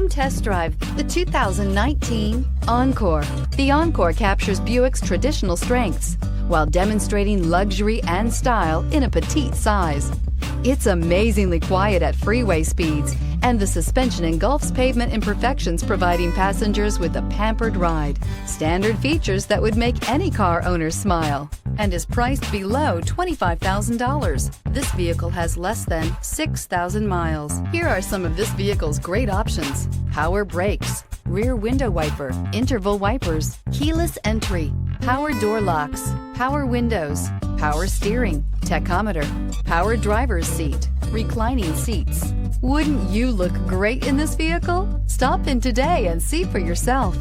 Come test drive the 2019 Encore. The Encore captures Buick's traditional strengths while demonstrating luxury and style in a petite size. It's amazingly quiet at freeway speeds, and the suspension engulfs pavement imperfections, providing passengers with a pampered ride. Standard features that would make any car owner smile, and is priced below $25,000. This vehicle has less than 6,000 miles. Here are some of this vehicle's great options: power brakes, rear window wiper, interval wipers, keyless entry, power door locks, power windows, power steering, tachometer, power driver's seat, reclining seats. Wouldn't you look great in this vehicle? Stop in today and see for yourself.